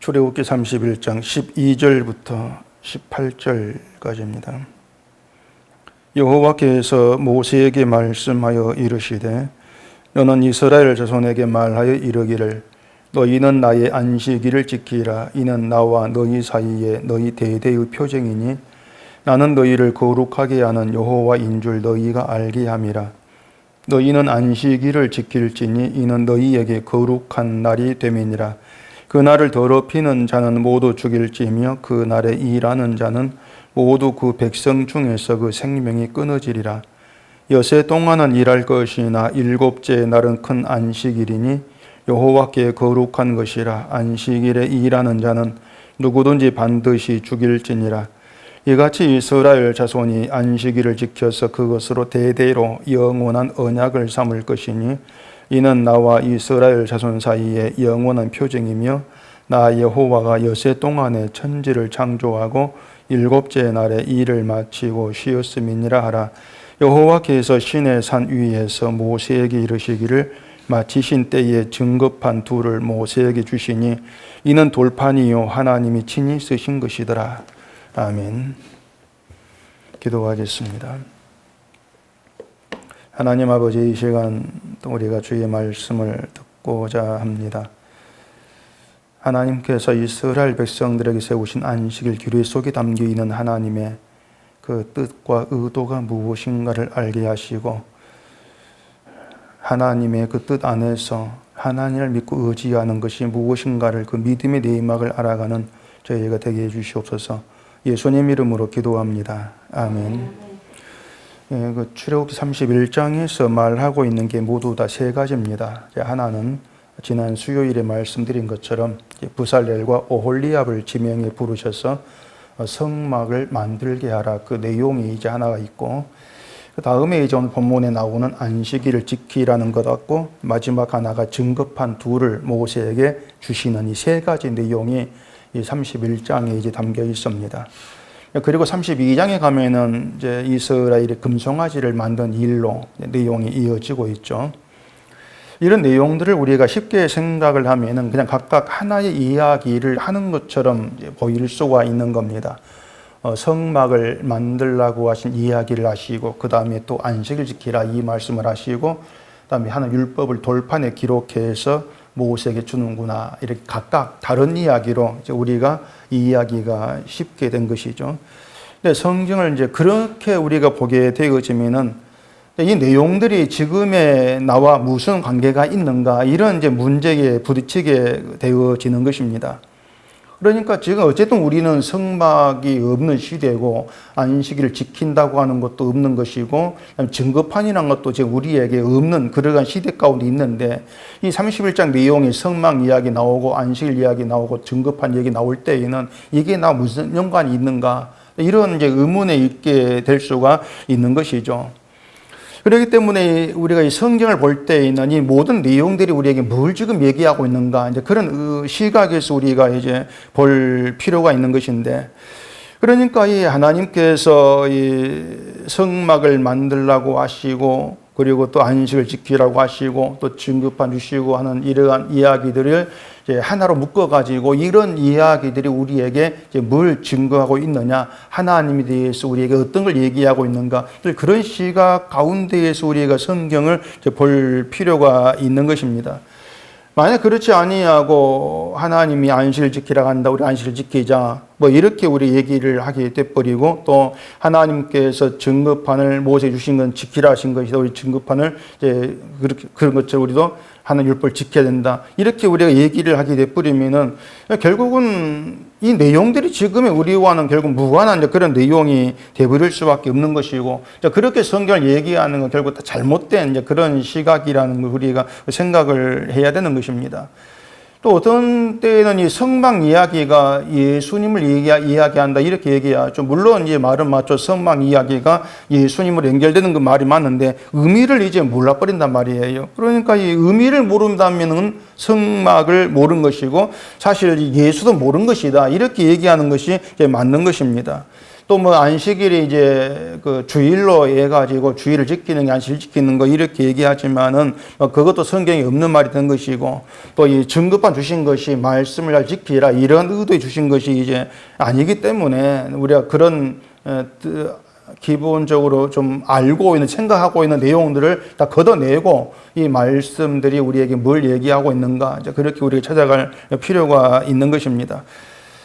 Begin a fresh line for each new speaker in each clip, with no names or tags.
출애굽기 31장 12절부터 18절까지입니다. 여호와께서 모세에게 말씀하여 이르시되 너는 이스라엘 자손에게 말하여 이르기를 너희는 나의 안식일을 지키라. 이는 나와 너희 사이에 너희 대대의 표징이니 나는 너희를 거룩하게 하는 여호와인 줄 너희가 알게 함이라. 너희는 안식일을 지킬지니 이는 너희에게 거룩한 날이 됨이니라. 그 날을 더럽히는 자는 모두 죽일지며 그 날에 일하는 자는 모두 그 백성 중에서 그 생명이 끊어지리라. 여세 동안은 일할 것이나 일곱째 날은 큰 안식일이니 여호와께 거룩한 것이라. 안식일에 일하는 자는 누구든지 반드시 죽일지니라. 이같이 이스라엘 자손이 안식일을 지켜서 그것으로 대대로 영원한 언약을 삼을 것이니 이는 나와 이스라엘 자손 사이에 영원한 표징이며 나 여호와가 여세 동안에 천지를 창조하고 일곱째 날에 일을 마치고 쉬었음이니라 하라. 여호와께서 시내 산 위에서 모세에게 이르시기를 마치신 때에 증거판 둘을 모세에게 주시니 이는 돌판이요 하나님이 친히 쓰신 것이더라. 아멘. 기도하겠습니다. 하나님 아버지, 이 시간 또 우리가 주의 말씀을 듣고자 합니다. 하나님께서 이스라엘 백성들에게 세우신 안식일 규례 속에 담겨 있는 하나님의 그 뜻과 의도가 무엇인가를 알게 하시고 하나님의 그 뜻 안에서 하나님을 믿고 의지하는 것이 무엇인가를 그 믿음의 내막을 알아가는 저희가 되게 해주시옵소서. 예수님 이름으로 기도합니다. 아멘. 그 출애굽기 31장에서 말하고 있는 게 모두 다 세 가지입니다. 하나는 지난 수요일에 말씀드린 것처럼 부살렐과 오홀리압을 지명해 부르셔서 성막을 만들게 하라. 그 내용이 이제 하나가 있고, 그 다음에 이제 오늘 본문에 나오는 안식일을 지키라는 것 같고, 마지막 하나가 증거판 둘을 모세에게 주시는 이 세 가지 내용이 이 31장에 이제 담겨 있습니다. 그리고 32장에 가면은 이제 이스라엘의 금송아지를 만든 일로 내용이 이어지고 있죠. 이런 내용들을 우리가 쉽게 생각을 하면은 그냥 각각 하나의 이야기를 하는 것처럼 보일 수가 있는 겁니다. 성막을 만들라고 하신 이야기를 하시고, 그 다음에 또 안식을 지키라 이 말씀을 하시고, 그 다음에 하나 율법을 돌판에 기록해서 모세에게 주는구나. 이렇게 각각 다른 이야기로 이제 우리가 이 이야기가 쉽게 된 것이죠. 근데 성경을 이제 그렇게 우리가 보게 되어지면은 이 내용들이 지금의 나와 무슨 관계가 있는가, 이런 이제 문제에 부딪히게 되어지는 것입니다. 그러니까 지금 어쨌든 우리는 성막이 없는 시대고 안식일을 지킨다고 하는 것도 없는 것이고 증거판이라는 것도 지금 우리에게 없는 그러한 시대 가운데 있는데, 이 31장 내용이 성막 이야기 나오고 안식일 이야기 나오고 증거판 이야기 나올 때에는 이게 나 무슨 연관이 있는가, 이런 이제 의문에 있게 될 수가 있는 것이죠. 그렇기 때문에 우리가 이 성경을 볼 때에는 이 모든 내용들이 우리에게 뭘 지금 얘기하고 있는가, 이제 그런 시각에서 우리가 이제 볼 필요가 있는 것인데, 그러니까 이 하나님께서 이 성막을 만들라고 하시고, 그리고 또 안식을 지키라고 하시고, 또 증거판 주시고 하는 이러한 이야기들을 이제 하나로 묶어가지고 이런 이야기들이 우리에게 이제 뭘 증거하고 있느냐, 하나님에 대해서 우리에게 어떤 걸 얘기하고 있는가, 그런 시각 가운데에서 우리가 성경을 이제 볼 필요가 있는 것입니다. 만약 그렇지 아니하고 하나님이 안식을 지키라고 한다, 우리 안식을 지키자, 뭐 이렇게 우리 얘기를 하게 돼버리고, 또 하나님께서 증거판을 모세에 주신 건 지키라 하신 것이다, 우리 증거판을 이제 그렇게 그런 것처럼 우리도 하나님 율법을 지켜야 된다, 이렇게 우리가 얘기를 하게 돼버리면은 결국은 이 내용들이 지금의 우리와는 결국 무관한 그런 내용이 돼버릴 수밖에 없는 것이고, 그렇게 성경을 얘기하는 건 결국 다 잘못된 그런 시각이라는 걸 우리가 생각을 해야 되는 것입니다. 또 어떤 때에는 이 성막 이야기가 예수님을 이야기한다 이렇게 얘기하죠. 물론 이제 말은 맞죠. 성막 이야기가 예수님으로 연결되는 그 말이 맞는데 의미를 이제 몰라버린단 말이에요. 그러니까 이 의미를 모른다면은 성막을 모른 것이고 사실 예수도 모른 것이다, 이렇게 얘기하는 것이 이제 맞는 것입니다. 또 뭐 안식일이 이제 그 주일로 해가지고 주일을 지키는 게 안식일 지키는 거 이렇게 얘기하지만은 뭐 그것도 성경에 없는 말이 된 것이고, 또 이 증거판 주신 것이 말씀을 잘 지키라 이런 의도에 주신 것이 이제 아니기 때문에 우리가 그런 기본적으로 좀 알고 있는, 생각하고 있는 내용들을 다 걷어내고 이 말씀들이 우리에게 뭘 얘기하고 있는가, 이제 그렇게 우리가 찾아갈 필요가 있는 것입니다.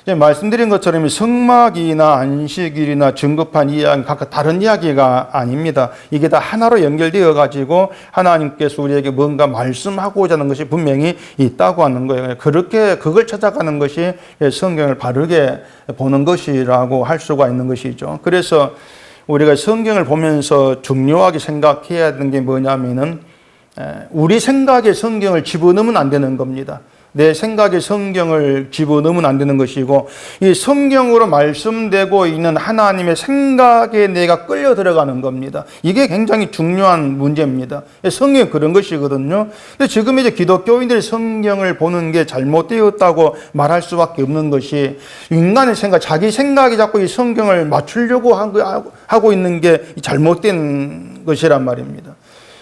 이제 말씀드린 것처럼 성막이나 안식일이나 증거판 이야기 각각 다른 이야기가 아닙니다. 이게 다 하나로 연결되어 가지고 하나님께서 우리에게 뭔가 말씀하고자 하는 것이 분명히 있다고 하는 거예요. 그렇게 그걸 찾아가는 것이 성경을 바르게 보는 것이라고 할 수가 있는 것이죠. 그래서 우리가 성경을 보면서 중요하게 생각해야 되는 게 뭐냐면은 우리 생각에 성경을 집어넣으면 안 되는 겁니다. 내 생각에 성경을 집어넣으면 안 되는 것이고, 이 성경으로 말씀되고 있는 하나님의 생각에 내가 끌려 들어가는 겁니다. 이게 굉장히 중요한 문제입니다. 성경이 그런 것이거든요. 근데 지금 이제 기독교인들이 성경을 보는 게 잘못되었다고 말할 수밖에 없는 것이, 인간의 생각, 자기 생각이 자꾸 이 성경을 맞추려고 하고 있는 게 잘못된 것이란 말입니다.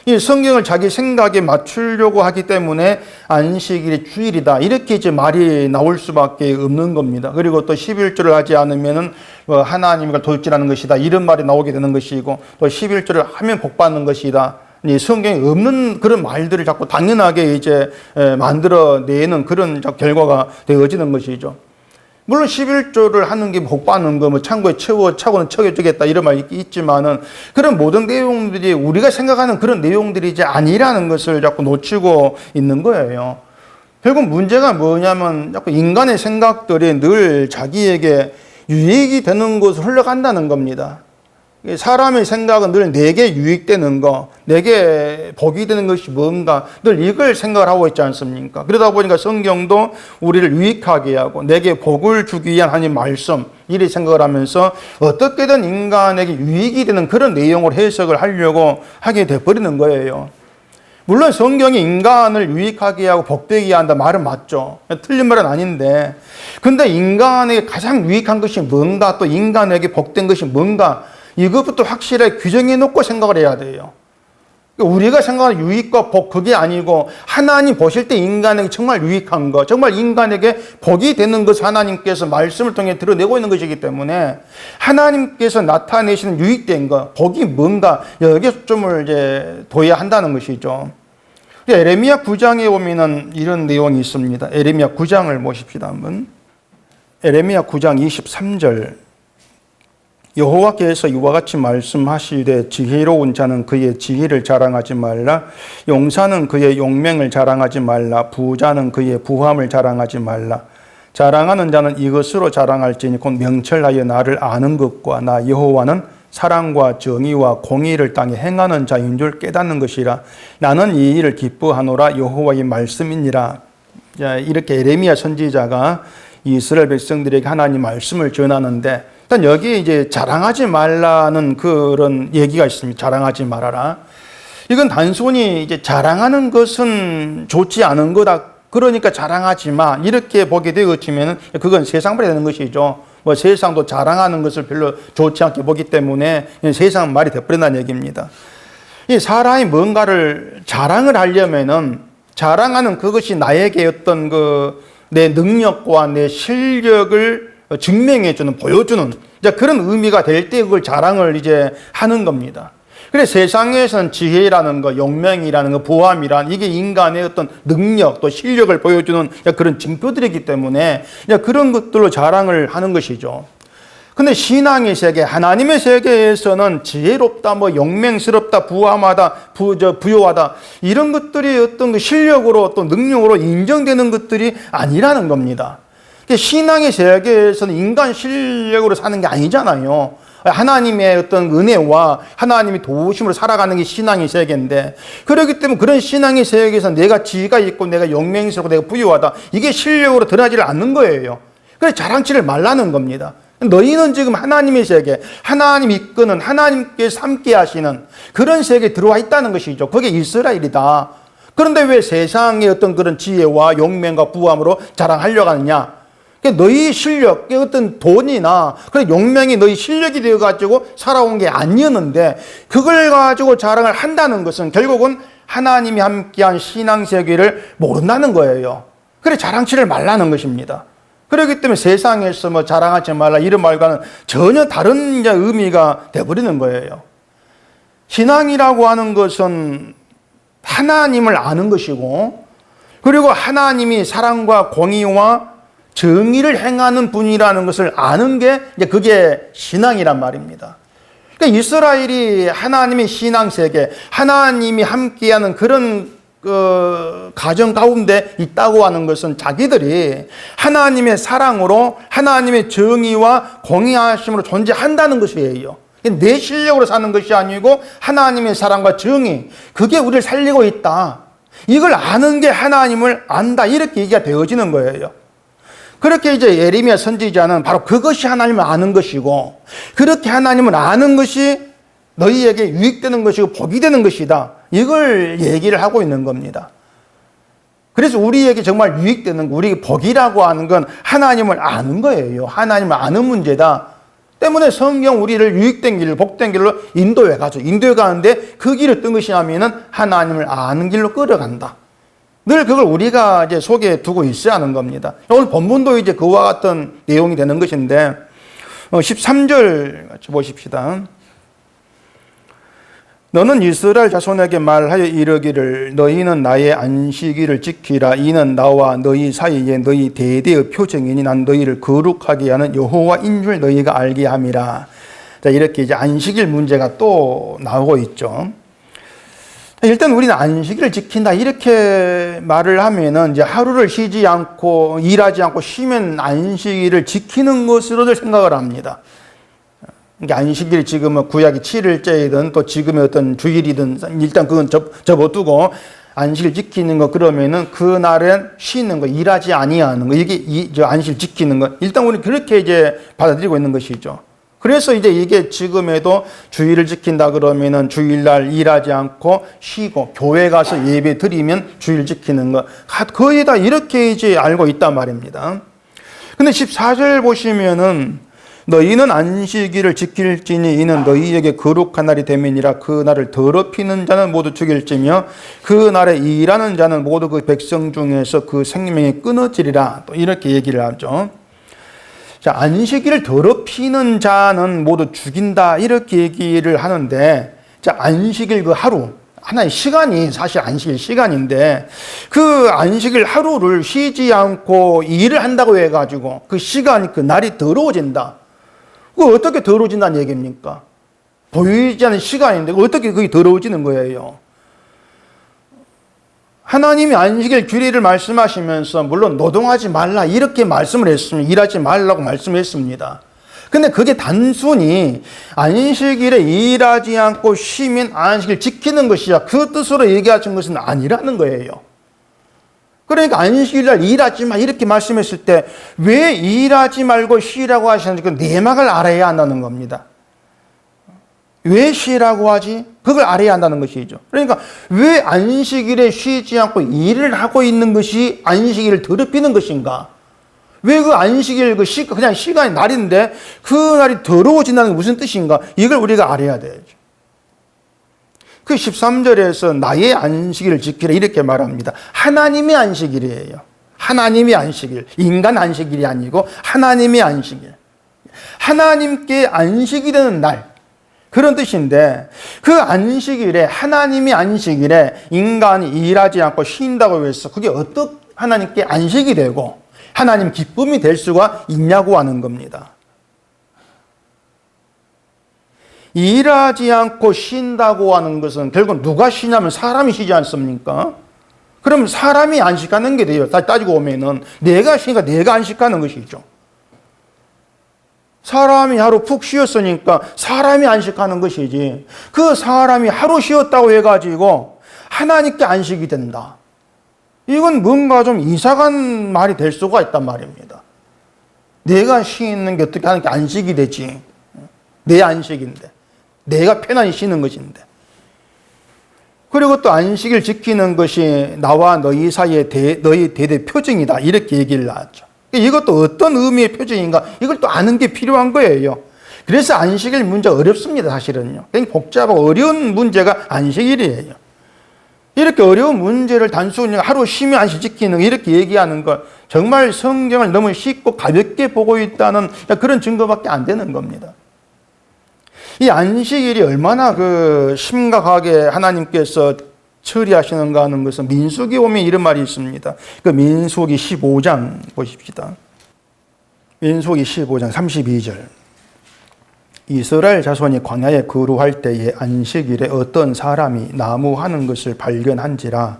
이 성경을 자기 생각에 맞추려고 하기 때문에 안식일이 주일이다, 이렇게 이제 말이 나올 수밖에 없는 겁니다. 그리고 또 11조를 하지 않으면은 하나님과 돌진하는 것이다, 이런 말이 나오게 되는 것이고, 또 11조를 하면 복 받는 것이다. 이 성경에 없는 그런 말들을 자꾸 당연하게 이제 만들어내는 그런 결과가 되어지는 것이죠. 물론 11조를 하는 게 복 받는 거, 뭐 창고에 차고는 채워주겠다 이런 말이 있지만은, 그런 모든 내용들이 우리가 생각하는 그런 내용들이 이제 아니라는 것을 자꾸 놓치고 있는 거예요. 결국 문제가 뭐냐면 자꾸 인간의 생각들이 늘 자기에게 유익이 되는 곳으로 흘러간다는 겁니다. 사람의 생각은 늘 내게 유익되는 거, 내게 복이 되는 것이 뭔가, 늘 이걸 생각을 하고 있지 않습니까? 그러다 보니까 성경도 우리를 유익하게 하고 내게 복을 주기 위한 하나님 말씀, 이렇게 생각을 하면서 어떻게든 인간에게 유익이 되는 그런 내용으로 해석을 하려고 하게 돼버리는 거예요. 물론 성경이 인간을 유익하게 하고 복되게 한다 말은 맞죠. 틀린 말은 아닌데, 근데 인간에게 가장 유익한 것이 뭔가, 또 인간에게 복된 것이 뭔가, 이것부터 확실하게 규정해 놓고 생각을 해야 돼요. 우리가 생각하는 유익과 복, 그게 아니고 하나님 보실 때 인간에게 정말 유익한 것, 정말 인간에게 복이 되는 것을 하나님께서 말씀을 통해 드러내고 있는 것이기 때문에, 하나님께서 나타내시는 유익된 것, 복이 뭔가, 여기에 초점을 이제 둬야 한다는 것이죠. 에레미야 9장에 보면은 이런 내용이 있습니다. 에레미야 9장을 보십시다 한번. 에레미야 9장 23절. 여호와께서 이와 같이 말씀하시되, 지혜로운 자는 그의 지혜를 자랑하지 말라, 용사는 그의 용맹을 자랑하지 말라, 부자는 그의 부함을 자랑하지 말라. 자랑하는 자는 이것으로 자랑할지니 곧 명철하여 나를 아는 것과 나 여호와는 사랑과 정의와 공의를 땅에 행하는 자인 줄 깨닫는 것이라. 나는 이 일을 기뻐하노라, 여호와의 말씀이니라. 이렇게 에레미야 선지자가 이스라엘 백성들에게 하나님 말씀을 전하는데, 일단 여기에 이제 자랑하지 말라는 그런 얘기가 있습니다. 자랑하지 말아라. 이건 단순히 이제 자랑하는 것은 좋지 않은 거다, 그러니까 자랑하지 마, 이렇게 보게 되어지면 그건 세상말이 되는 것이죠. 뭐 세상도 자랑하는 것을 별로 좋지 않게 보기 때문에 세상 말이 되어버린다는 얘기입니다. 이 사람이 뭔가를 자랑을 하려면은, 자랑하는 그것이 나에게 어떤 내 능력과 내 실력을 증명해주는, 보여주는 그런 의미가 될 때 그걸 자랑을 이제 하는 겁니다. 그래서 세상에서는 지혜라는 거, 용맹이라는 거, 부함이란, 이게 인간의 어떤 능력 또 실력을 보여주는 그런 징표들이기 때문에 그런 것들로 자랑을 하는 것이죠. 근데 신앙의 세계, 하나님의 세계에서는 지혜롭다, 뭐 용맹스럽다, 부함하다, 부요하다, 이런 것들이 어떤 실력으로 또 능력으로 인정되는 것들이 아니라는 겁니다. 신앙의 세계에서는 인간 실력으로 사는 게 아니잖아요. 하나님의 어떤 은혜와 하나님의 도우심으로 살아가는 게 신앙의 세계인데, 그렇기 때문에 그런 신앙의 세계에서 내가 지혜가 있고 내가 용맹스럽고 내가 부유하다, 이게 실력으로 드러나지를 않는 거예요. 그래서 자랑치를 말라는 겁니다. 너희는 지금 하나님의 세계, 하나님 이끄는, 하나님께서 함께 하시는 그런 세계에 들어와 있다는 것이죠. 그게 이스라엘이다. 그런데 왜 세상의 어떤 그런 지혜와 용맹과 부함으로 자랑하려고 하느냐? 그러니까 너희 실력, 어떤 돈이나 그런 용명이 너희 실력이 되어가지고 살아온 게 아니었는데 그걸 가지고 자랑을 한다는 것은 결국은 하나님이 함께한 신앙세계를 모른다는 거예요. 그래 자랑치를 말라는 것입니다. 그렇기 때문에 세상에서 뭐 자랑하지 말라 이런 말과는 전혀 다른 의미가 되어버리는 거예요. 신앙이라고 하는 것은 하나님을 아는 것이고 그리고 하나님이 사랑과 공의와 정의를 행하는 분이라는 것을 아는 게 이제 그게 신앙이란 말입니다. 그러니까 이스라엘이 하나님의 신앙세계, 하나님이 함께하는 그런 가정 가운데 있다고 하는 것은 자기들이 하나님의 사랑으로 하나님의 정의와 공의하심으로 존재한다는 것이에요. 내 실력으로 사는 것이 아니고 하나님의 사랑과 정의, 그게 우리를 살리고 있다. 이걸 아는 게 하나님을 안다. 이렇게 얘기가 되어지는 거예요. 그렇게 이제 예레미야 선지자는 바로 그것이 하나님을 아는 것이고 그렇게 하나님을 아는 것이 너희에게 유익되는 것이고 복이 되는 것이다. 이걸 얘기를 하고 있는 겁니다. 그래서 우리에게 정말 유익되는 거, 우리 복이라고 하는 건 하나님을 아는 거예요. 하나님을 아는 문제다. 때문에 성경 우리를 유익된 길로, 복된 길로 인도해 가죠. 인도해 가는데 그 길을 뜬 것이 하면은 하나님을 아는 길로 끌어간다. 늘 그걸 우리가 이제 속에 두고 있어야 하는 겁니다. 오늘 본문도 이제 그와 같은 내용이 되는 것인데, 13절 같이 보십시다. 너는 이스라엘 자손에게 말하여 이르기를 너희는 나의 안식일을 지키라. 이는 나와 너희 사이에 너희 대대의 표정이니 난 너희를 거룩하게 하는 여호와인 줄 너희가 알게 함이라. 자, 이렇게 이제 안식일 문제가 또 나오고 있죠. 일단 우리는 안식일을 지킨다 이렇게 말을 하면은 이제 하루를 쉬지 않고 일하지 않고 쉬면 안식일을 지키는 것으로들 생각을 합니다. 그러니까 안식일이 지금은 구약이 7일째이든 또 지금의 어떤 주일이든 일단 그건 접어두고 안식일 지키는 거 그러면은 그날엔 쉬는 거, 일하지 아니하는 거, 이게 안식일 지키는 거 일단 우리는 그렇게 이제 받아들이고 있는 것이죠. 그래서 이제 이게 지금에도 주일을 지킨다 그러면은 주일날 일하지 않고 쉬고 교회 가서 예배 드리면 주일 지키는 거 거의 다 이렇게 이제 알고 있단 말입니다. 근데 14절 보시면은 너희는 안식일을 지킬지니 이는 너희에게 거룩한 날이 됨이니라. 그 날을 더럽히는 자는 모두 죽일지며 그 날에 일하는 자는 모두 그 백성 중에서 그 생명이 끊어지리라. 또 이렇게 얘기를 하죠. 자, 안식일을 더럽히는 자는 모두 죽인다 이렇게 얘기를 하는데, 자, 안식일 그 하루 하나의 시간이 사실 안식일 시간인데 그 안식일 하루를 쉬지 않고 일을 한다고 해가지고 그 시간이 그 날이 더러워진다. 그 어떻게 더러워진다는 얘기입니까? 보이지 않는 시간인데 어떻게 그게 더러워지는 거예요? 하나님이 안식일 규례를 말씀하시면서 물론 노동하지 말라 이렇게 말씀을 했습니다. 일하지 말라고 말씀했습니다. 근데 그게 단순히 안식일에 일하지 않고 쉬면 안식일 지키는 것이야 그 뜻으로 얘기하신 것은 아니라는 거예요. 그러니까 안식일날 일하지 마 이렇게 말씀했을 때 왜 일하지 말고 쉬라고 하시는지 그 내막을 알아야 한다는 겁니다. 왜 쉬라고 하지? 그걸 알아야 한다는 것이죠. 그러니까 왜 안식일에 쉬지 않고 일을 하고 있는 것이 안식일을 더럽히는 것인가? 왜 그 안식일 그냥 시간이 날인데 그 날이 더러워진다는 게 무슨 뜻인가? 이걸 우리가 알아야 되죠. 그 13절에서 나의 안식일을 지키라 이렇게 말합니다. 하나님의 안식일이에요. 하나님의 안식일. 인간 안식일이 아니고 하나님의 안식일. 하나님께 안식이 되는 날. 그런 뜻인데 그 안식일에 하나님의 안식일에 인간이 일하지 않고 쉰다고 해서 그게 어떻게 하나님께 안식이 되고 하나님 기쁨이 될 수가 있냐고 하는 겁니다. 일하지 않고 쉰다고 하는 것은 결국 누가 쉬냐면 사람이 쉬지 않습니까? 그럼 사람이 안식하는 게 돼요. 따지고 보면은 내가 쉬니까 내가 안식하는 것이죠. 사람이 하루 푹 쉬었으니까 사람이 안식하는 것이지 그 사람이 하루 쉬었다고 해가지고 하나님께 안식이 된다. 이건 뭔가 좀 이상한 말이 될 수가 있단 말입니다. 내가 쉬는 게 어떻게 하나님께 안식이 되지? 내 안식인데 내가 편안히 쉬는 것인데 그리고 또 안식일 지키는 것이 나와 너희 사이의 너희 대대 표징이다 이렇게 얘기를 하죠. 이것도 어떤 의미의 표정인가 이걸 또 아는 게 필요한 거예요. 그래서 안식일 문제가 어렵습니다. 사실은요. 굉장히 복잡하고 어려운 문제가 안식일이에요. 이렇게 어려운 문제를 단순히 하루 쉬면 안식 지키는 이렇게 얘기하는 것 정말 성경을 너무 쉽고 가볍게 보고 있다는 그런 증거밖에 안 되는 겁니다. 이 안식일이 얼마나 심각하게 하나님께서 처리하시는가 하는 것은 민수기 오면 이런 말이 있습니다. 민수기 15장 보십시다. 민수기 15장 32절. 이스라엘 자손이 광야에 거루할 때에 안식일에 어떤 사람이 나무하는 것을 발견한지라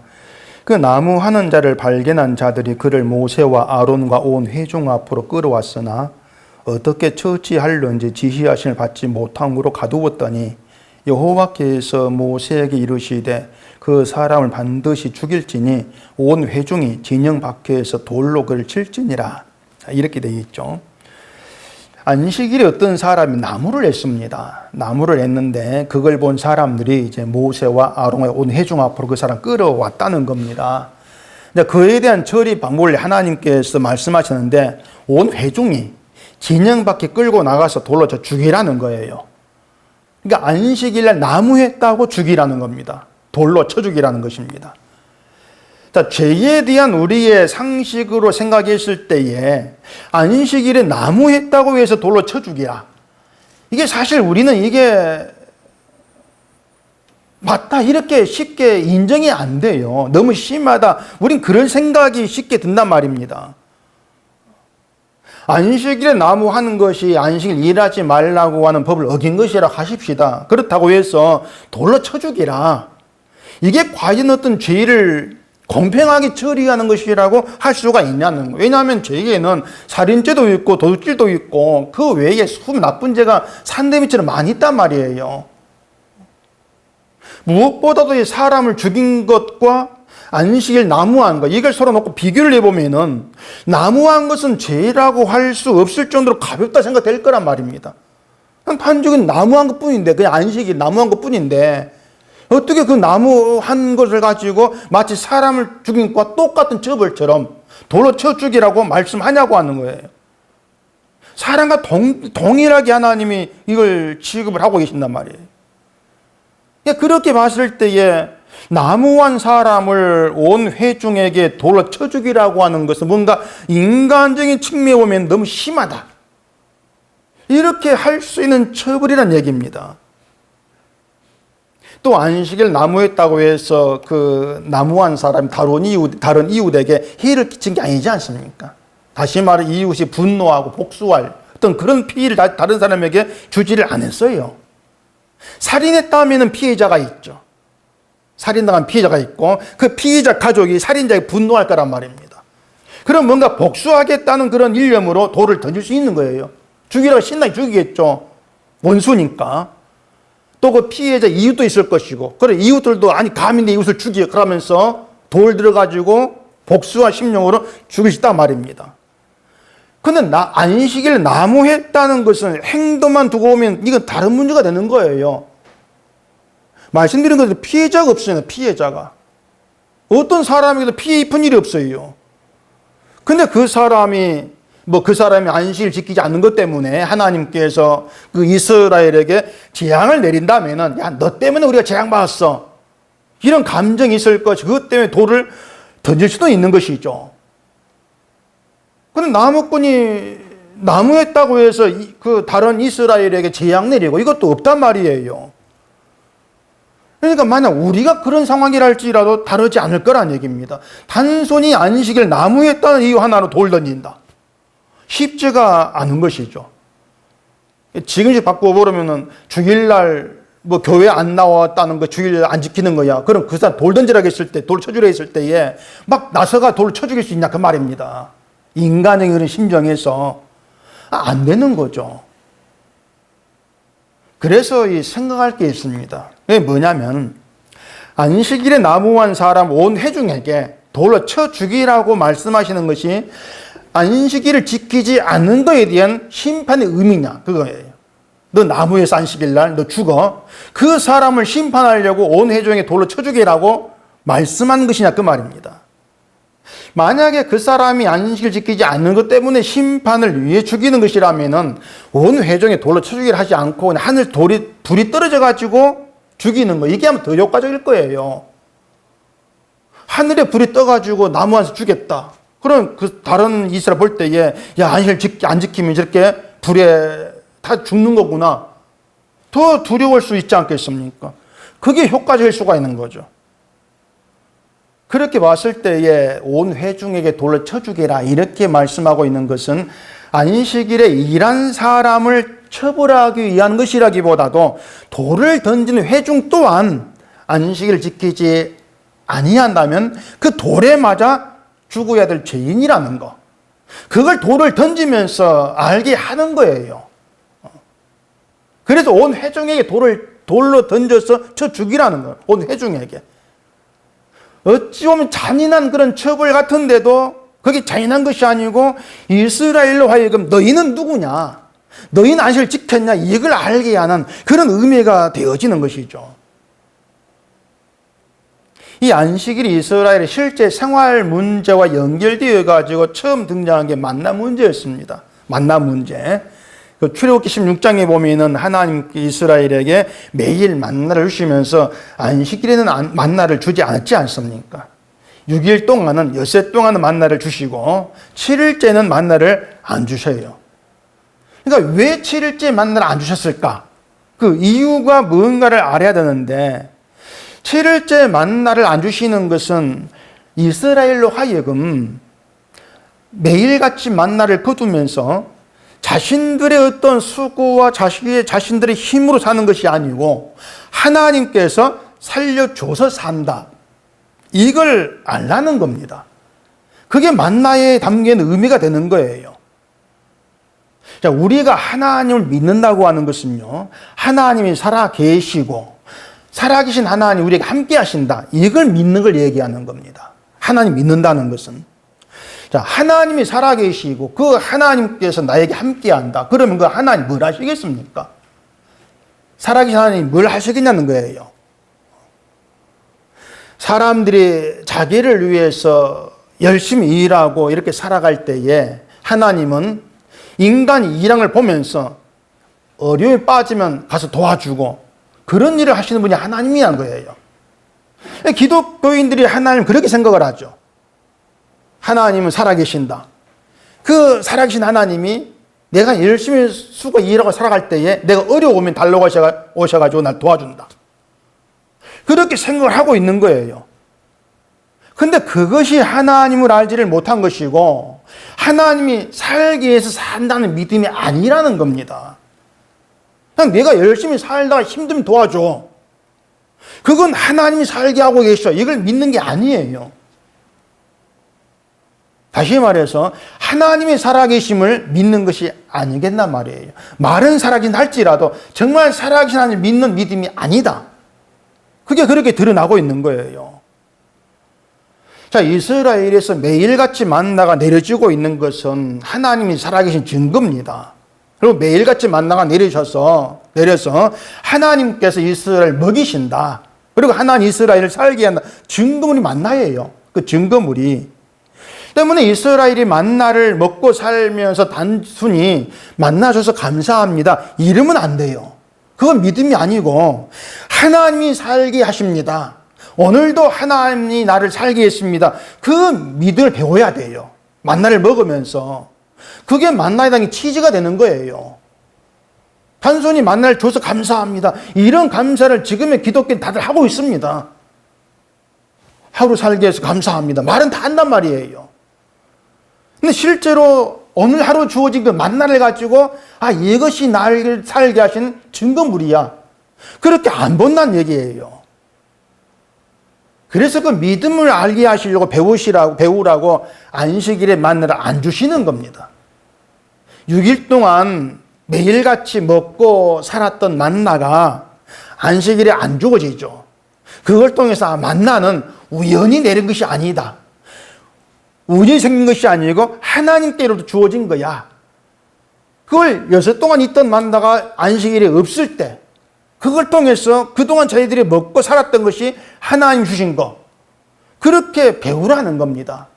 그 나무하는 자를 발견한 자들이 그를 모세와 아론과 온 회중 앞으로 끌어왔으나 어떻게 처치할런지 지시하심을 받지 못함으로 가두었더니 여호와께서 모세에게 이르시되 그 사람을 반드시 죽일지니 온 회중이 진영 밖에서 돌로 그를 칠지니라. 이렇게 되어 있죠. 안식일에 어떤 사람이 나무를 했습니다. 나무를 했는데 그걸 본 사람들이 이제 모세와 아론과 온 회중 앞으로 그 사람 끌어왔다는 겁니다. 그에 대한 처리 방법을 하나님께서 말씀하셨는데 온 회중이 진영 밖에 끌고 나가서 돌로 죽이라는 거예요. 그러니까 안식일날 나무했다고 죽이라는 겁니다. 돌로 쳐 죽이라는 것입니다. 자, 죄에 대한 우리의 상식으로 생각했을 때에 안식일에 나무했다고 해서 돌로 쳐 죽이라. 이게 사실 우리는 이게 맞다 이렇게 쉽게 인정이 안 돼요. 너무 심하다. 우린 그런 생각이 쉽게 든단 말입니다. 안식일에 나무하는 것이 안식일 일하지 말라고 하는 법을 어긴 것이라 하십시다. 그렇다고 해서 돌로 쳐 죽이라. 이게 과연 어떤 죄를 공평하게 처리하는 것이라고 할 수가 있냐는 거예요. 왜냐하면 죄에는 살인죄도 있고 도둑질도 있고 그 외에 수많은 나쁜 죄가 산더미처럼 많이 있단 말이에요. 무엇보다도 이 사람을 죽인 것과 안식일 나무한 것 이걸 서로 놓고 비교를 해보면은 나무한 것은 죄라고 할 수 없을 정도로 가볍다 생각될 거란 말입니다. 반죽은 나무한 것뿐인데 그냥 안식일 나무한 것뿐인데 어떻게 그 나무한 것을 가지고 마치 사람을 죽인 것과 똑같은 처벌처럼 돌로 쳐 죽이라고 말씀하냐고 하는 거예요. 사람과 동일하게 하나님이 이걸 취급을 하고 계신단 말이에요. 그렇게 봤을 때에 나무한 사람을 온 회중에게 돌로 쳐 죽이라고 하는 것은 뭔가 인간적인 측면에 보면 너무 심하다. 이렇게 할 수 있는 처벌이란 얘기입니다. 또 안식일 나무했다고 해서 그 나무한 사람이 다른 이웃에게 해를 끼친 게 아니지 않습니까? 다시 말해 이웃이 분노하고 복수할 어떤 그런 피해를 다른 사람에게 주지를 않았어요. 살인했다면 피해자가 있죠. 살인당한 피해자가 있고 그 피해자 가족이 살인자에게 분노할 거란 말입니다. 그럼 뭔가 복수하겠다는 그런 일념으로 돌을 던질 수 있는 거예요. 죽이라고 신나게 죽이겠죠. 원수니까. 또 그 피해자 이웃도 있을 것이고 그래 이웃들도 아니 감히 내 이웃을 죽여 그러면서 돌 들어가지고 복수와 심령으로 죽일 수 있단 말입니다. 근데 안식일 나무했다는 것은 행동만 두고 보면 이건 다른 문제가 되는 거예요. 말씀드린 것처럼 피해자가 없어요. 피해자가. 어떤 사람에게도 피해 입은 일이 없어요. 근데 그 사람이 안식일 지키지 않는 것 때문에 하나님께서 그 이스라엘에게 재앙을 내린다면은 야, 너 때문에 우리가 재앙받았어. 이런 감정이 있을 것이 그것 때문에 돌을 던질 수도 있는 것이죠. 근데 나무꾼이 나무했다고 해서 그 다른 이스라엘에게 재앙 내리고 이것도 없단 말이에요. 그러니까 만약 우리가 그런 상황이랄지라도 다르지 않을 거란 얘기입니다. 단순히 안식일 나무했다는 이유 하나로 돌 던진다. 쉽지가 않은 것이죠. 지금씩 바꿔보려면은 주일날 교회 안 나왔다는 거 주일 안 지키는 거야. 그럼 그 사람 돌 던지라고 했을 때, 돌 쳐주라 했을 때에 막 나서가 돌을 쳐죽일 수 있냐 그 말입니다. 인간의 그런 심정에서 안 되는 거죠. 그래서 생각할 게 있습니다. 그게 뭐냐면 안식일에 나무한 사람 온 회중에게 돌로 쳐 죽이라고 말씀하시는 것이 안식일을 지키지 않는 것에 대한 심판의 의미냐 그거예요. 너 나무에서 안식일날 너 죽어. 그 사람을 심판하려고 온 회중에게 돌로 쳐 죽이라고 말씀한 것이냐 그 말입니다. 만약에 그 사람이 안식을 지키지 않는 것 때문에 심판을 위해 죽이는 것이라면은 온 회중에 돌로 쳐 죽이를 하지 않고 그냥 하늘 불이 떨어져 가지고 죽이는 거, 이게 하면 더 효과적일 거예요. 하늘에 불이 떠가지고 나무 안에서 죽였다. 그럼 그 다른 이스라엘 볼 때에 야, 안식을 안 지키면 저렇게 불에 다 죽는 거구나. 더 두려울 수 있지 않겠습니까? 그게 효과적일 수가 있는 거죠. 그렇게 봤을 때에 온 회중에게 돌로 쳐 죽이라 이렇게 말씀하고 있는 것은 안식일에 일한 사람을 처벌하기 위한 것이라기보다도 돌을 던지는 회중 또한 안식일을 지키지 아니한다면 그 돌에 맞아 죽어야 될 죄인이라는 거. 그걸 돌을 던지면서 알게 하는 거예요. 그래서 온 회중에게 돌로 던져서 쳐 죽이라는 거예요. 온 회중에게. 어찌 보면 잔인한 그런 처벌 같은데도 그게 잔인한 것이 아니고 이스라엘로 하여금 너희는 누구냐? 너희는 안식을 지켰냐? 이걸 알게 하는 그런 의미가 되어지는 것이죠. 이 안식일이 이스라엘의 실제 생활 문제와 연결되어 가지고 처음 등장한 게 만나 문제였습니다. 만나 문제. 그 출애굽기 16장에 보면은 하나님께 이스라엘에게 매일 만나를 주시면서 안식일에는 만나를 주지 않지 않습니까? 6일 동안은 엿새 동안은 만나를 주시고 7일째는 만나를 안 주셔요. 그러니까 왜 7일째 만나를 안 주셨을까? 그 이유가 뭔가를 알아야 되는데 7일째 만나를 안 주시는 것은 이스라엘로 하여금 매일같이 만나를 거두면서 자신들의 어떤 수고와 자신들의 힘으로 사는 것이 아니고 하나님께서 살려줘서 산다. 이걸 알라는 겁니다. 그게 만나에 담긴 의미가 되는 거예요. 자, 우리가 하나님을 믿는다고 하는 것은요, 하나님이 살아 계시고 살아계신 하나님 우리에게 함께 하신다. 이걸 믿는 걸 얘기하는 겁니다. 하나님 믿는다는 것은. 자, 하나님이 살아계시고 그 하나님께서 나에게 함께한다. 그러면 그 하나님 뭘 하시겠습니까? 살아계신 하나님이 뭘 하시겠냐는 거예요. 사람들이 자기를 위해서 열심히 일하고 이렇게 살아갈 때에 하나님은 인간이 일하는 걸 보면서 어려움에 빠지면 가서 도와주고 그런 일을 하시는 분이 하나님이란 거예요. 기독교인들이 하나님 그렇게 생각을 하죠. 하나님은 살아계신다. 그 살아계신 하나님이 내가 열심히 수고 일하고 살아갈 때에 내가 어려우면 달려오셔가지고 날 도와준다. 그렇게 생각을 하고 있는 거예요. 근데 그것이 하나님을 알지를 못한 것이고 하나님이 살기 위해서 산다는 믿음이 아니라는 겁니다. 그냥 내가 열심히 살다가 힘들면 도와줘. 그건 하나님이 살게 하고 계셔. 이걸 믿는 게 아니에요. 다시 말해서 하나님의 살아계심을 믿는 것이 아니겠단 말이에요. 말은 살아계신 할지라도 정말 살아계신 하나님을 믿는 믿음이 아니다. 그게 그렇게 드러나고 있는 거예요. 자, 이스라엘에서 매일같이 만나가 내려지고 있는 것은 하나님이 살아계신 증거입니다. 그리고 매일같이 만나가 내려서 하나님께서 이스라엘을 먹이신다. 그리고 하나님 이스라엘을 살게 한다. 증거물이 만나예요. 그 증거물이. 때문에 이스라엘이 만나를 먹고 살면서 단순히 만나줘서 감사합니다. 이러면 안 돼요. 그건 믿음이 아니고 하나님이 살게 하십니다. 오늘도 하나님이 나를 살게 했습니다. 그 믿음을 배워야 돼요. 만나를 먹으면서. 그게 만나에 담긴 치즈가 되는 거예요. 단순히 만나를 줘서 감사합니다. 이런 감사를 지금의 기독교는 다들 하고 있습니다. 하루 살게 해서 감사합니다. 말은 다 한단 말이에요. 근데 실제로 오늘 하루 주어진 그 만나를 가지고 이것이 나를 살게 하신 증거물이야. 그렇게 안 본다는 얘기예요. 그래서 그 믿음을 알게 하시려고 배우라고 안식일에 만나를 안 주시는 겁니다. 6일 동안 매일같이 먹고 살았던 만나가 안식일에 안 주어지죠. 그걸 통해서 만나는 우연히 내린 것이 아니다. 우연히 생긴 것이 아니고 하나님께로부터 주어진 거야. 그걸 여섯 동안 있던 만나가 안식일에 없을 때 그걸 통해서 그동안 저희들이 먹고 살았던 것이 하나님 주신 거. 그렇게 배우라는 겁니다.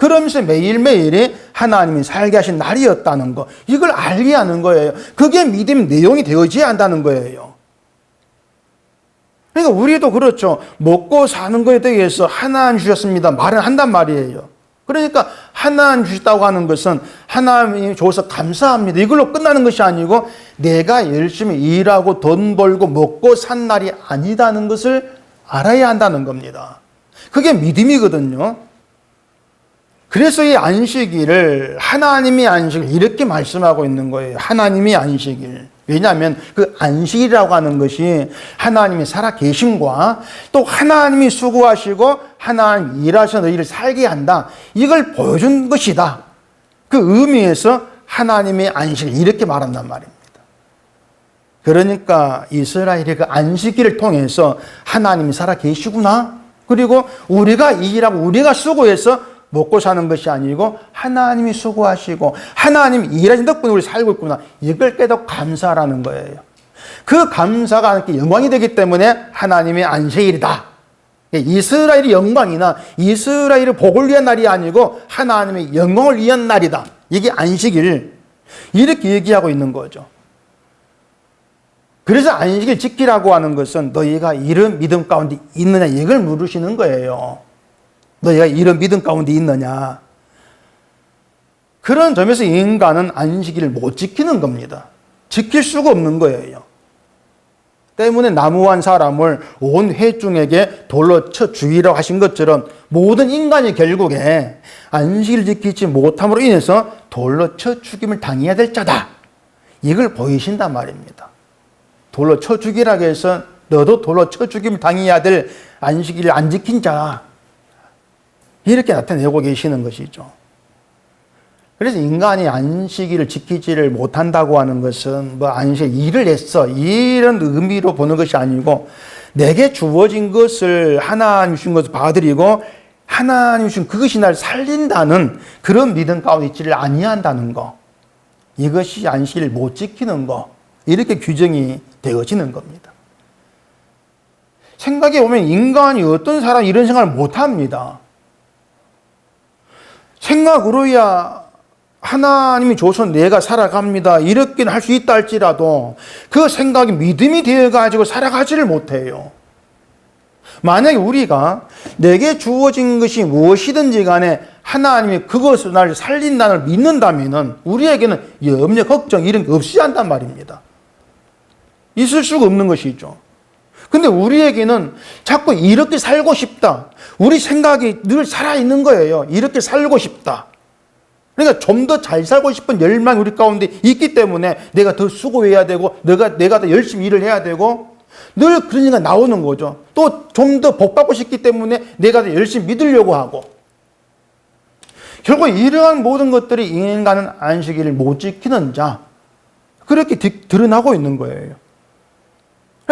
그러면서 매일매일이 하나님이 살게 하신 날이었다는 거, 이걸 알게 하는 거예요. 그게 믿음 내용이 되어져야 한다는 거예요. 그러니까 우리도 그렇죠. 먹고 사는 것에 대해서 하나님 주셨습니다 말은 한단 말이에요. 그러니까 하나님 주셨다고 하는 것은 하나님이 줘서 감사합니다, 이걸로 끝나는 것이 아니고 내가 열심히 일하고 돈 벌고 먹고 산 날이 아니다는 것을 알아야 한다는 겁니다. 그게 믿음이거든요. 그래서 이 안식일을 하나님의 안식일 이렇게 말씀하고 있는 거예요. 하나님의 안식일. 왜냐하면 그 안식이라고 하는 것이 하나님이 살아계심과 또 하나님이 수고하시고 하나님 일하셔서 너희를 살게 한다, 이걸 보여준 것이다. 그 의미에서 하나님의 안식일 이렇게 말한단 말입니다. 그러니까 이스라엘의 그 안식일을 통해서 하나님이 살아계시구나, 그리고 우리가 일하고 우리가 수고해서 먹고 사는 것이 아니고 하나님이 수고하시고 하나님이 일하신 덕분에 우리 살고 있구나, 이걸 깨닫고 감사라는 거예요. 그 감사가 하나님께 영광이 되기 때문에 하나님의 안식일이다. 이스라엘의 영광이나 이스라엘의 복을 위한 날이 아니고 하나님의 영광을 위한 날이다, 이게 안식일, 이렇게 얘기하고 있는 거죠. 그래서 안식일 지키라고 하는 것은 너희가 이런 믿음 가운데 있느냐, 이걸 물으시는 거예요. 너희가 이런 믿음 가운데 있느냐. 그런 점에서 인간은 안식일을 못 지키는 겁니다. 지킬 수가 없는 거예요. 때문에 나무한 사람을 온 회중에게 돌로 쳐 죽이라고 하신 것처럼 모든 인간이 결국에 안식일을 지키지 못함으로 인해서 돌로 쳐 죽임을 당해야 될 자다, 이걸 보이신단 말입니다. 돌로 쳐 죽이라고 해서 너도 돌로 쳐 죽임을 당해야 될 안식일을 안 지킨 자, 이렇게 나타내고 계시는 것이죠. 그래서 인간이 안식일을 지키지를 못한다고 하는 것은 뭐 안식 일을 했어, 이런 의미로 보는 것이 아니고 내게 주어진 것을 하나님 주신 것을 받아들이고 하나님 주신 그것이 날 살린다는 그런 믿음 가운데 있지를 아니한다는 거, 이것이 안식일을 못 지키는 거, 이렇게 규정이 되어지는 겁니다. 생각해 보면 인간이 어떤 사람이 이런 생각을 못합니다. 생각으로야 하나님이 줘서 내가 살아갑니다, 이렇게는 할 수 있다 할지라도 그 생각이 믿음이 되어가지고 살아가지를 못해요. 만약에 우리가 내게 주어진 것이 무엇이든지 간에 하나님이 그것을 날 살린다는 걸 믿는다면 우리에게는 염려, 걱정 이런 게 없어야 한단 말입니다. 있을 수가 없는 것이죠. 근데 우리에게는 자꾸 이렇게 살고 싶다, 우리 생각이 늘 살아있는 거예요. 이렇게 살고 싶다. 그러니까 좀 더 잘 살고 싶은 열망이 우리 가운데 있기 때문에 내가 더 수고해야 되고 내가 더 열심히 일을 해야 되고 늘 그런 생각이 나오는 거죠. 또 좀 더 복받고 싶기 때문에 내가 더 열심히 믿으려고 하고, 결국 이러한 모든 것들이 인간은 안식일을 못 지키는 자, 그렇게 드러나고 있는 거예요.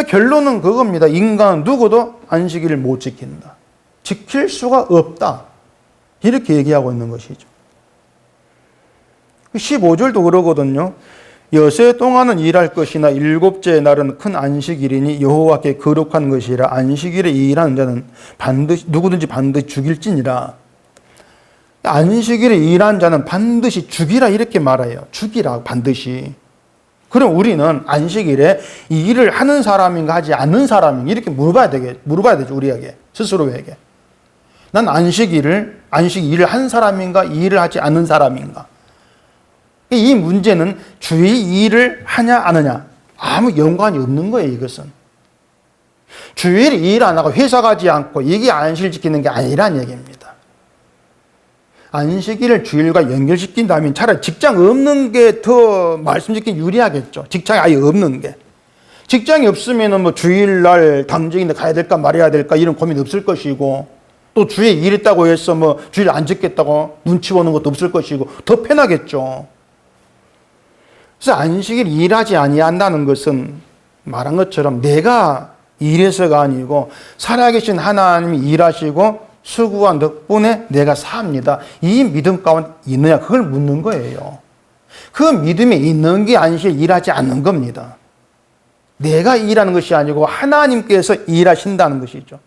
결론은 그겁니다. 인간은 누구도 안식일을 못 지킨다, 지킬 수가 없다, 이렇게 얘기하고 있는 것이죠. 15절도 그러거든요. 여세 동안은 일할 것이나 일곱째 날은 큰 안식일이니 여호와께 거룩한 것이라. 안식일에 일하는 자는 누구든지 반드시 죽일지니라. 안식일에 일하는 자는 반드시 죽이라, 이렇게 말해요. 죽이라, 반드시. 그럼 우리는 안식일에 이 일을 하는 사람인가 하지 않는 사람인가, 이렇게 물어봐야 되죠. 우리에게, 스스로에게. 난 안식 일을 한 사람인가, 이 일을 하지 않는 사람인가. 이 문제는 주의 일을 하냐 안 하냐 아무 연관이 없는 거예요. 이것은 주일 일 안 하고 회사 가지 않고 이게 안식일 지키는 게 아니란 얘기입니다. 안식일을 주일과 연결시킨다면 차라리 직장 없는 게 더 말씀 짓기 유리하겠죠. 직장이 아예 없는 게. 직장이 없으면 뭐 주일날 당직인데 가야 될까 말아야 될까 이런 고민 없을 것이고, 또 주에 일 있다고 해서 뭐 주일 안 지켰다고 눈치 보는 것도 없을 것이고 더 편하겠죠. 그래서 안식일 일하지 아니한다는 것은 말한 것처럼 내가 일해서가 아니고 살아계신 하나님이 일하시고 수고한 덕분에 내가 삽니다. 이 믿음 가운데 있느냐, 그걸 묻는 거예요. 그 믿음이 있는 게 안식일 일하지 않는 겁니다. 내가 일하는 것이 아니고 하나님께서 일하신다는 것이죠.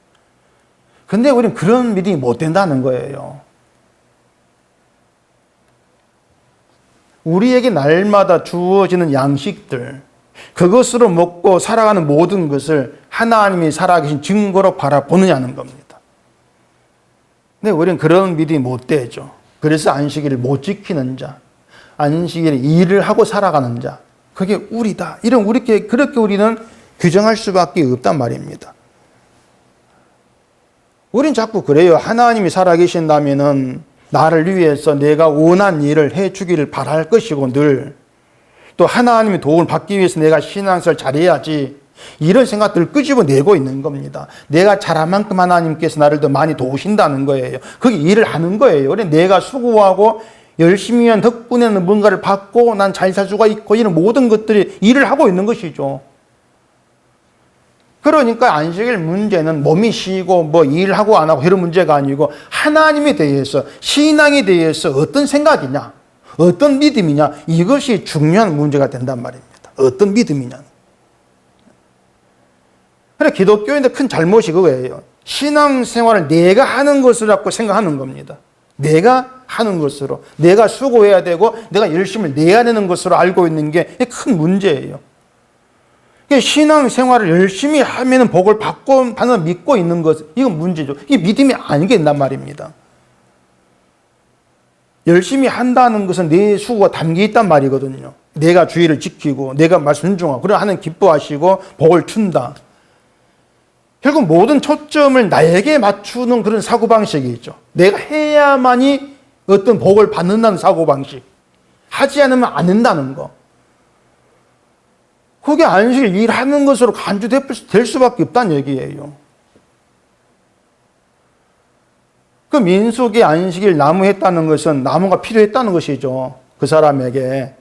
근데 우리는 그런 믿음이 못 된다는 거예요. 우리에게 날마다 주어지는 양식들, 그것으로 먹고 살아가는 모든 것을 하나님이 살아계신 증거로 바라보느냐는 겁니다. 근데 우리는 그런 믿음이 못 되죠. 그래서 안식일을 못 지키는 자, 안식일에 일을 하고 살아가는 자, 그게 우리다. 그렇게 우리는 규정할 수밖에 없단 말입니다. 우린 자꾸 그래요. 하나님이 살아계신다면은 나를 위해서 내가 원한 일을 해주기를 바랄 것이고, 늘 또 하나님의 도움을 받기 위해서 내가 신앙생활을 잘해야지, 이런 생각들을 끄집어내고 있는 겁니다. 내가 잘한 만큼 하나님께서 나를 더 많이 도우신다는 거예요. 그게 일을 하는 거예요. 그래, 내가 수고하고 열심히 한 덕분에는 뭔가를 받고 난 잘 살 수가 있고, 이런 모든 것들이 일을 하고 있는 것이죠. 그러니까 안식일 문제는 몸이 쉬고 뭐 일하고 안 하고 이런 문제가 아니고, 하나님에 대해서, 신앙에 대해서 어떤 생각이냐, 어떤 믿음이냐, 이것이 중요한 문제가 된단 말입니다. 어떤 믿음이냐. 그래, 기독교인들 큰 잘못이 그거예요. 신앙생활을 내가 하는 것이라고 생각하는 겁니다. 내가 하는 것으로, 내가 수고해야 되고 내가 열심히 내야 되는 것으로 알고 있는 게 큰 문제예요. 신앙생활을 열심히 하면 복을 받는 믿고 있는 것, 이건 문제죠. 이게 믿음이 아니겠단 말입니다. 열심히 한다는 것은 내 수고가 담겨 있단 말이거든요. 내가 주의를 지키고 내가 말 순종하고, 그래 하나님 기뻐하시고 복을 준다. 결국 모든 초점을 나에게 맞추는 그런 사고방식이 있죠. 내가 해야만이 어떤 복을 받는다는 사고방식. 하지 않으면 안 된다는 거. 그게 안식일 일하는 것으로 간주될 수밖에 없다는 얘기예요. 그 민수기 안식일 나무 했다는 것은 나무가 필요했다는 것이죠. 그 사람에게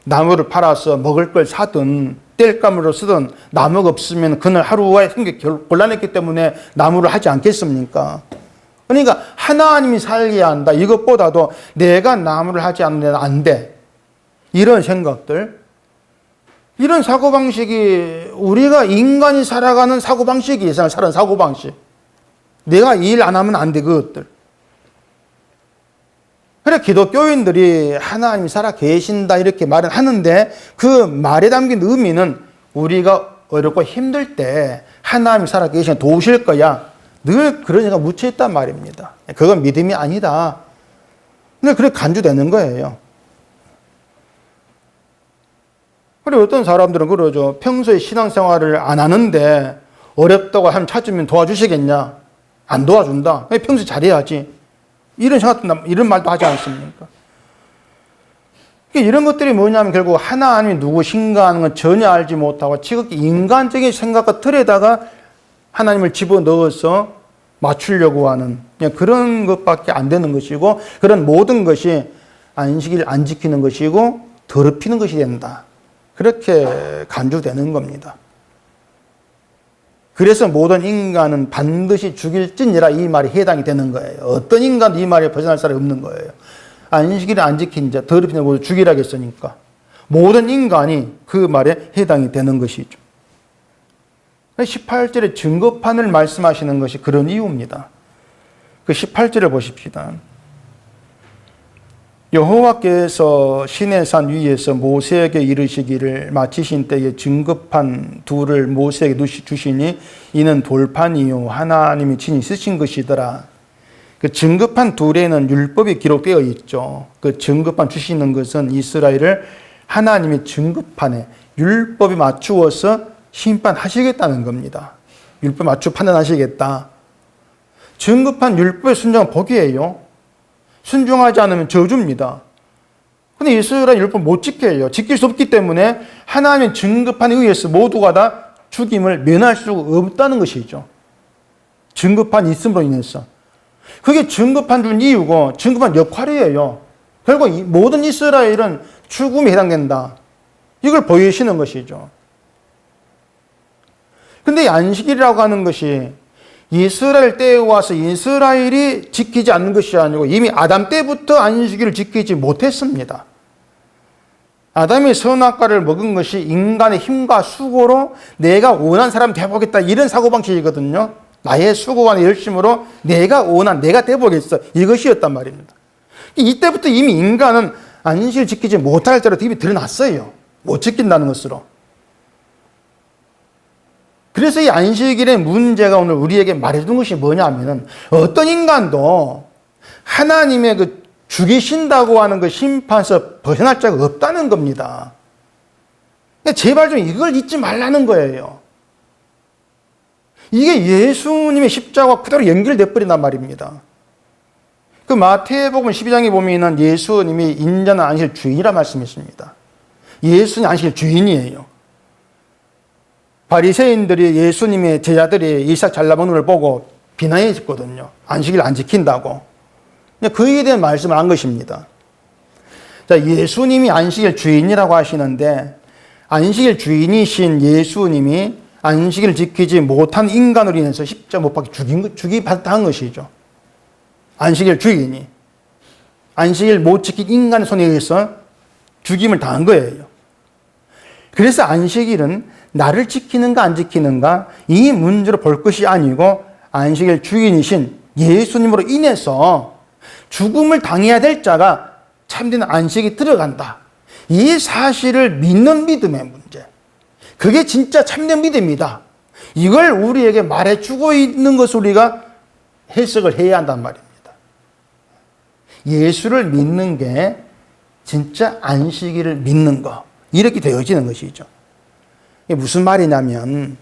나무를 팔아서 먹을 걸 사든 땔감으로 쓰든, 나무가 없으면 그날 하루가 생기 곤란했기 때문에 나무를 하지 않겠습니까? 그러니까 하나님이 살게 한다, 이것보다도 내가 나무를 하지 않으면 안 돼, 이런 생각들, 이런 사고방식이 우리가 인간이 살아가는 사고방식이 이상을 사는 사고방식. 내가 일 안 하면 안 돼, 그것들. 그래, 기독교인들이 하나님이 살아 계신다 이렇게 말은 하는데, 그 말에 담긴 의미는 우리가 어렵고 힘들 때 하나님이 살아 계시면 도우실 거야, 늘 그런 생각 묻혀있단 말입니다. 그건 믿음이 아니다. 근데 그렇게 간주되는 거예요. 그리고 어떤 사람들은 그러죠. 평소에 신앙생활을 안 하는데 어렵다고 하면 찾으면 도와주시겠냐? 안 도와준다. 평소에 잘해야지. 이런 말도 하지 않습니까? 이런 것들이 뭐냐면 결국 하나님이 누구신가 하는 건 전혀 알지 못하고 지극히 인간적인 생각과 틀에다가 하나님을 집어넣어서 맞추려고 하는 그런 것밖에 안 되는 것이고, 그런 모든 것이 안식일 안 지키는 것이고 더럽히는 것이 된다. 그렇게 간주되는 겁니다. 그래서 모든 인간은 반드시 죽일지니라, 이 말이 해당이 되는 거예요. 어떤 인간도 이 말에 벗어날 사람이 없는 거예요. 안식일을 안 지킨 자, 더럽히는 모두 죽이라 했으니까 모든 인간이 그 말에 해당이 되는 것이죠. 18절에 증거판을 말씀하시는 것이 그런 이유입니다. 그 18절을 보십시다. 여호와께서 시내산 위에서 모세에게 이르시기를 마치신 때에 증거판 둘을 모세에게 주시니 이는 돌판이요 하나님이 친히 쓰신 것이더라. 그 증거판 둘에는 율법이 기록되어 있죠. 그 증거판 주시는 것은 이스라엘을 하나님의 증거판에 율법에 맞추어서 심판하시겠다는 겁니다. 율법 맞추어 판단하시겠다. 증거판 율법의 순종은 복이에요. 순종하지 않으면 저주입니다. 근데 이스라엘 율법 못 지켜요. 지킬 수 없기 때문에 하나님의 증거판에 의해서 모두가 다 죽임을 면할 수가 없다는 것이죠. 증거판 있음으로 인해서. 그게 증거판 준 이유고 증거판 역할이에요. 결국 모든 이스라엘은 죽음에 해당된다. 이걸 보여주시는 것이죠. 근데 안식일이라고 하는 것이 이스라엘 때에 와서 이스라엘이 지키지 않는 것이 아니고 이미 아담 때부터 안식일을 지키지 못했습니다. 아담이 선악과를 먹은 것이 인간의 힘과 수고로 내가 원한 사람 되보겠다, 이런 사고방식이거든요. 나의 수고와 열심으로 내가 원한, 내가 되보겠어, 이것이었단 말입니다. 이때부터 이미 인간은 안식일 지키지 못할 때로 입이 드러났어요. 못 지킨다는 것으로. 그래서 이 안식일의 문제가 오늘 우리에게 말해준 것이 뭐냐면은 어떤 인간도 하나님의 그 죽이신다고 하는 그 심판에서 벗어날 자가 없다는 겁니다. 제발 좀 이걸 잊지 말라는 거예요. 이게 예수님의 십자가와 그대로 연결돼 버린단 말입니다. 그 마태복음 12장에 보면은 예수님이 인자는 안식일 주인이라 말씀했습니다. 예수님 안식일 주인이에요. 바리새인들이 예수님의 제자들이 이삭 잘라먹는 걸 보고 비난했거든요. 안식일 안 지킨다고. 그에 대한 말씀을 한 것입니다. 자, 예수님이 안식일 주인이라고 하시는데 안식일 주인이신 예수님이 안식일 지키지 못한 인간으로 인해서 십자가 못 박혀 죽이받았다는 것이죠. 안식일 주인이. 안식일 못 지킨 인간의 손에 의해서 죽임을 당한 거예요. 그래서 안식일은 나를 지키는가 안 지키는가 이 문제로 볼 것이 아니고 안식일 주인이신 예수님으로 인해서 죽음을 당해야 될 자가 참된 안식이 들어간다. 이 사실을 믿는 믿음의 문제. 그게 진짜 참된 믿음이다. 이걸 우리에게 말해주고 있는 것을 우리가 해석을 해야 한단 말입니다. 예수를 믿는 게 진짜 안식일을 믿는 거. 이렇게 되어지는 것이죠. 이게 무슨 말이냐면,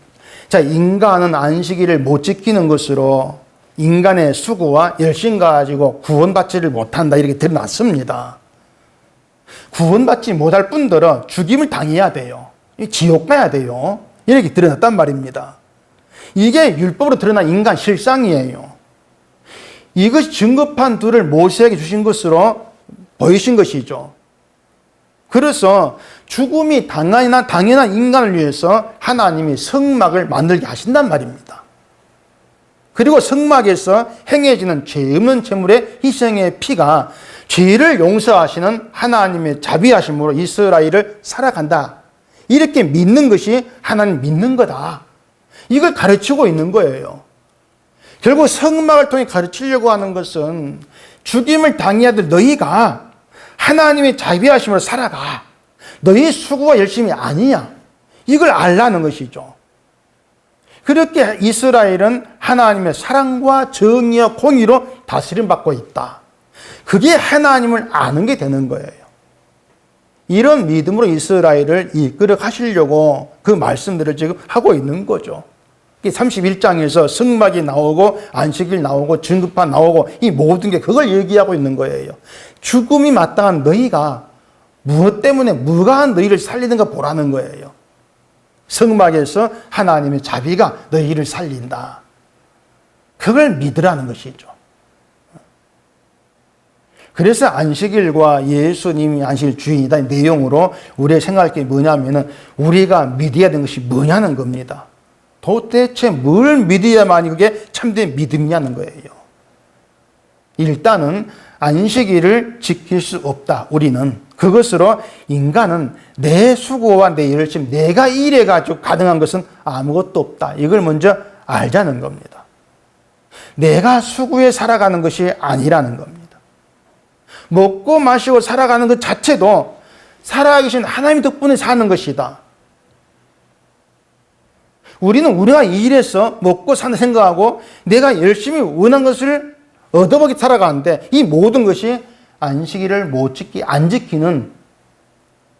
자, 인간은 안식일을 못 지키는 것으로 인간의 수고와 열심 가지고 구원받지를 못한다. 이렇게 드러났습니다. 구원받지 못할 뿐더러 죽임을 당해야 돼요. 지옥 가야 돼요. 이렇게 드러났단 말입니다. 이게 율법으로 드러난 인간 실상이에요. 이것이 증거판 둘을 모세에게 주신 것으로 보이신 것이죠. 그래서 죽음이 당연한 인간을 위해서 하나님이 성막을 만들게 하신단 말입니다. 그리고 성막에서 행해지는 죄 없는 제물의 희생의 피가 죄를 용서하시는 하나님의 자비하심으로 이스라엘을 살아간다. 이렇게 믿는 것이 하나님 믿는 거다. 이걸 가르치고 있는 거예요. 결국 성막을 통해 가르치려고 하는 것은 죽임을 당해야 될 너희가 하나님의 자비하심으로 살아가. 너희 수고와 열심이 아니야. 이걸 알라는 것이죠. 그렇게 이스라엘은 하나님의 사랑과 정의와 공의로 다스림받고 있다. 그게 하나님을 아는 게 되는 거예요. 이런 믿음으로 이스라엘을 이끌어 가시려고 그 말씀들을 지금 하고 있는 거죠. 31장에서 성막이 나오고 안식일 나오고 증거판 나오고 이 모든 게 그걸 얘기하고 있는 거예요. 죽음이 마땅한 너희가 무엇 때문에 무가한 너희를 살리는가 보라는 거예요. 성막에서 하나님의 자비가 너희를 살린다. 그걸 믿으라는 것이죠. 그래서 안식일과 예수님이 안식일 주인이다 내용으로 우리의 생각할 게 뭐냐면은 우리가 믿어야 되는 것이 뭐냐는 겁니다. 도대체 뭘 믿어야만이 그게 참된 믿음이냐는 거예요. 일단은 안식일을 지킬 수 없다. 우리는 그것으로 인간은 내 수고와 내 열심, 내가 일해가지고 가능한 것은 아무것도 없다. 이걸 먼저 알자는 겁니다. 내가 수고해 살아가는 것이 아니라는 겁니다. 먹고 마시고 살아가는 것 자체도 살아계신 하나님 덕분에 사는 것이다. 우리는 우리가 일해서 먹고 사는 생각하고 내가 열심히 원한 것을 얻어먹이 살아가는데 이 모든 것이 안식일을 안 지키는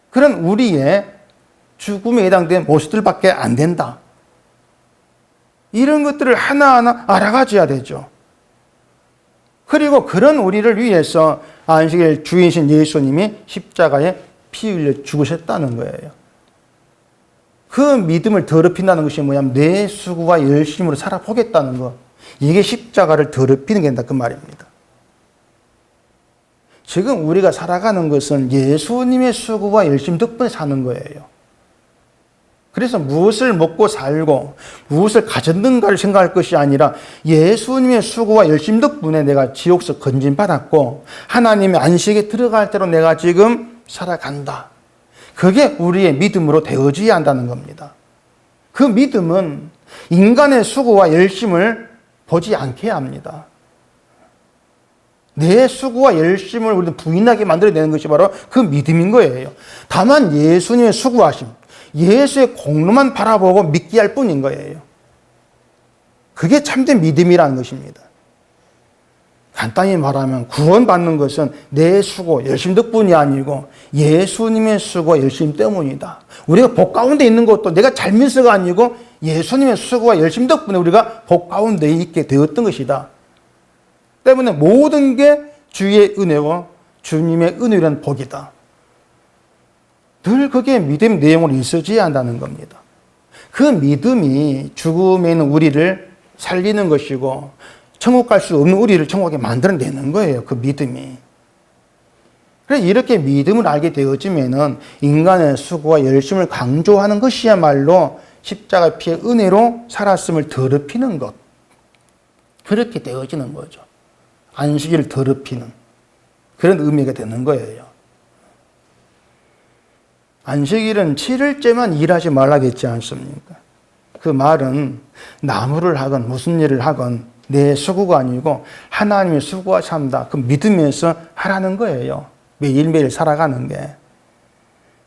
그런 우리의 죽음에 해당된 모습들밖에 안 된다. 이런 것들을 하나하나 알아가줘야 되죠. 그리고 그런 우리를 위해서 안식일 주인이신 예수님이 십자가에 피 흘려 죽으셨다는 거예요. 그 믿음을 더럽힌다는 것이 뭐냐면 내 수고와 열심으로 살아보겠다는 것. 이게 십자가를 더럽히는 게 된다 그 말입니다. 지금 우리가 살아가는 것은 예수님의 수고와 열심 덕분에 사는 거예요. 그래서 무엇을 먹고 살고 무엇을 가졌는가를 생각할 것이 아니라 예수님의 수고와 열심 덕분에 내가 지옥에서 건진받았고 하나님의 안식에 들어갈 대로 내가 지금 살아간다. 그게 우리의 믿음으로 되어져야 한다는 겁니다. 그 믿음은 인간의 수고와 열심을 보지 않게 합니다. 내 수고와 열심을 우리는 부인하게 만들어내는 것이 바로 그 믿음인 거예요. 다만 예수님의 수고하심, 예수의 공로만 바라보고 믿게 할 뿐인 거예요. 그게 참된 믿음이라는 것입니다. 간단히 말하면 구원받는 것은 내 수고, 열심 덕분이 아니고 예수님의 수고와 열심 때문이다. 우리가 복 가운데 있는 것도 내가 잘면서가 아니고 예수님의 수고와 열심 덕분에 우리가 복 가운데 있게 되었던 것이다. 때문에 모든 게 주의 은혜고 주님의 은혜라는 복이다. 늘 그게 믿음 내용으로 있어져야 한다는 겁니다. 그 믿음이 죽음에 있는 우리를 살리는 것이고 천국 갈 수 없는 우리를 천국에 만들어내는 거예요. 그 믿음이. 그래서 이렇게 믿음을 알게 되어지면은 인간의 수고와 열심을 강조하는 것이야말로 십자가 피의 은혜로 살았음을 더럽히는 것. 그렇게 되어지는 거죠. 안식일을 더럽히는 그런 의미가 되는 거예요. 안식일은 7일째만 일하지 말라겠지 않습니까? 그 말은 나무를 하건 무슨 일을 하건 내 수고가 아니고 하나님의 수고하신다. 그 믿으면서 하라는 거예요. 매일매일 살아가는 게.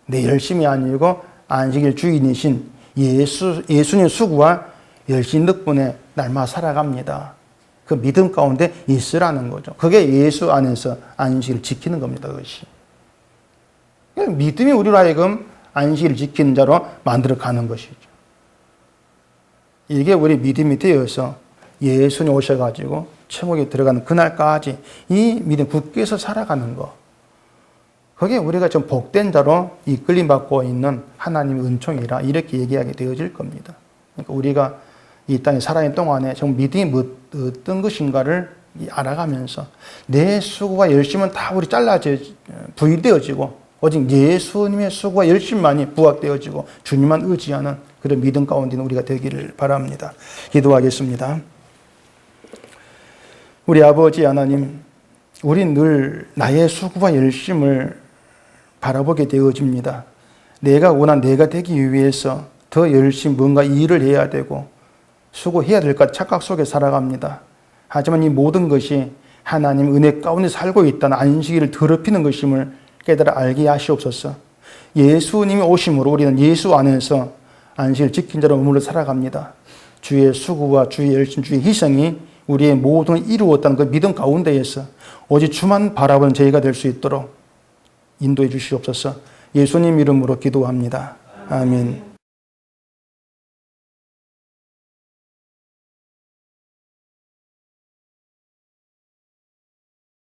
내 열심이 아니고 안식일 주인이신 예수님 수고와 열심 덕분에 날마다 살아갑니다. 그 믿음 가운데 있으라는 거죠. 그게 예수 안에서 안식일을 지키는 겁니다. 그것이. 믿음이 우리로 하여금 안식일을 지키는 자로 만들어가는 것이죠. 이게 우리 믿음이 되어서 예수님 오셔가지고 천국에 들어가는 그날까지 이 믿음 굳게 해서 살아가는 거. 그게 우리가 좀 복된 자로 이끌림 받고 있는 하나님의 은총이라 이렇게 얘기하게 되어질 겁니다. 그러니까 우리가 이 땅에 살아있는 동안에 정말 믿음이 어떤 것인가를 알아가면서 내 수고와 열심은 다 우리 잘라져 부인되어지고 오직 예수님의 수고와 열심만이 부각되어지고 주님만 의지하는 그런 믿음 가운데 우리가 되기를 바랍니다. 기도하겠습니다. 우리 아버지 하나님, 우린 늘 나의 수고와 열심을 바라보게 되어집니다. 내가 원한 내가 되기 위해서 더 열심히 뭔가 일을 해야 되고 수고해야 될 것 착각 속에 살아갑니다. 하지만 이 모든 것이 하나님 은혜 가운데 살고 있다는 안식일을 더럽히는 것임을 깨달아 알게 하시옵소서. 예수님이 오심으로 우리는 예수 안에서 안식을 지킨 자로 머물러 살아갑니다. 주의 수고와 주의 열심, 주의 희생이 우리의 모든 걸 이루었다는 그 믿음 가운데에서 오직 주만 바라보는 저희가 될 수 있도록 인도해 주시옵소서. 예수님 이름으로 기도합니다. 아멘.